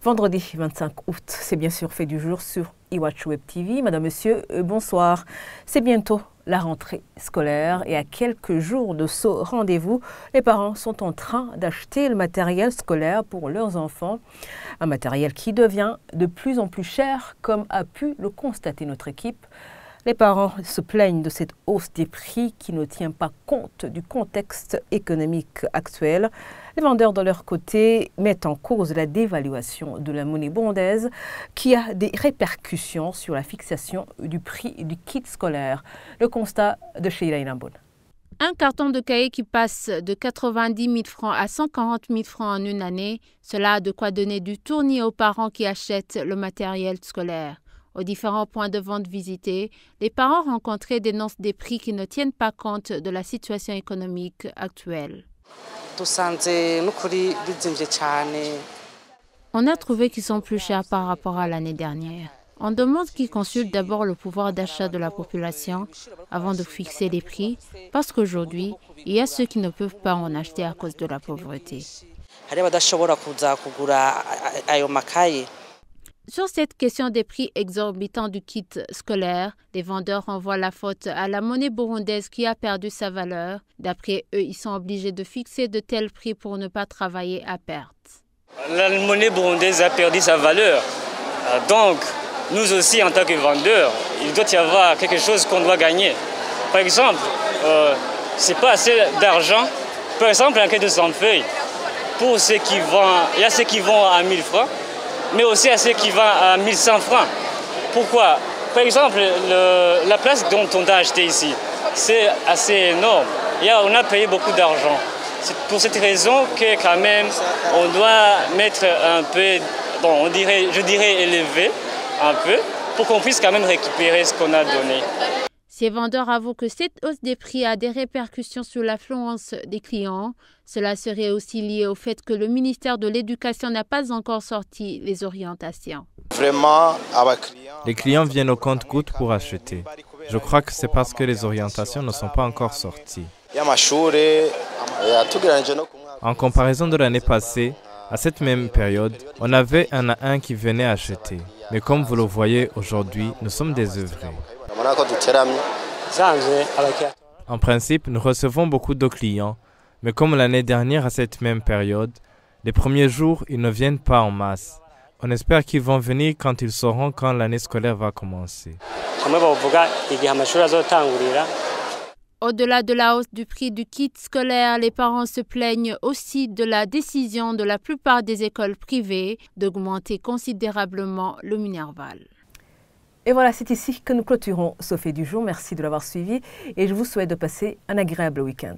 Vendredi 25 août, c'est bien sûr fait du jour sur iWatch Web TV. Madame, Monsieur, bonsoir. C'est bientôt la rentrée scolaire et à quelques jours de ce rendez-vous, les parents sont en train d'acheter le matériel scolaire pour leurs enfants. Un matériel qui devient de plus en plus cher, comme a pu le constater notre équipe. Les parents se plaignent de cette hausse des prix qui ne tient pas compte du contexte économique actuel. Les vendeurs, de leur côté, mettent en cause la dévaluation de la monnaie burundaise qui a des répercussions sur la fixation du prix du kit scolaire. Le constat de Sheila Inamboun. Un carton de cahier qui passe de 90 000 francs à 140 000 francs en une année, cela a de quoi donner du tournis aux parents qui achètent le matériel scolaire. Aux différents points de vente visités, les parents rencontrés dénoncent des prix qui ne tiennent pas compte de la situation économique actuelle. On a trouvé qu'ils sont plus chers par rapport à l'année dernière. On demande qu'ils consultent d'abord le pouvoir d'achat de la population avant de fixer les prix, parce qu'aujourd'hui, il y a ceux qui ne peuvent pas en acheter à cause de la pauvreté. Sur cette question des prix exorbitants du kit scolaire, les vendeurs renvoient la faute à la monnaie burundaise qui a perdu sa valeur. D'après eux, ils sont obligés de fixer de tels prix pour ne pas travailler à perte. La monnaie burundaise a perdu sa valeur. Donc, nous aussi, en tant que vendeurs, il doit y avoir quelque chose qu'on doit gagner. Par exemple, c'est pas assez d'argent. Par exemple, un cahier de 100 feuilles. Pour ceux qui vendent, il y a ceux qui vont à 1000 francs. Mais aussi à ceux qui vendent à 1100 francs. Pourquoi? Par exemple, la place dont on a acheté ici, c'est assez énorme. On a payé beaucoup d'argent. C'est pour cette raison que quand même, on doit mettre un peu, bon, je dirais élevé un peu, pour qu'on puisse quand même récupérer ce qu'on a donné. Ces vendeurs avouent que cette hausse des prix a des répercussions sur l'affluence des clients. Cela serait aussi lié au fait que le ministère de l'Éducation n'a pas encore sorti les orientations. Les clients viennent au compte-gouttes pour acheter. Je crois que c'est parce que les orientations ne sont pas encore sorties. En comparaison de l'année passée, à cette même période, on avait un à un qui venait acheter. Mais comme vous le voyez aujourd'hui, nous sommes désœuvrés. En principe, nous recevons beaucoup de clients, mais comme l'année dernière à cette même période, les premiers jours, ils ne viennent pas en masse. On espère qu'ils vont venir quand ils sauront quand l'année scolaire va commencer. Au-delà de la hausse du prix du kit scolaire, les parents se plaignent aussi de la décision de la plupart des écoles privées d'augmenter considérablement le minerval. Et voilà, c'est ici que nous clôturons ce fait du jour. Merci de l'avoir suivi et je vous souhaite de passer un agréable week-end.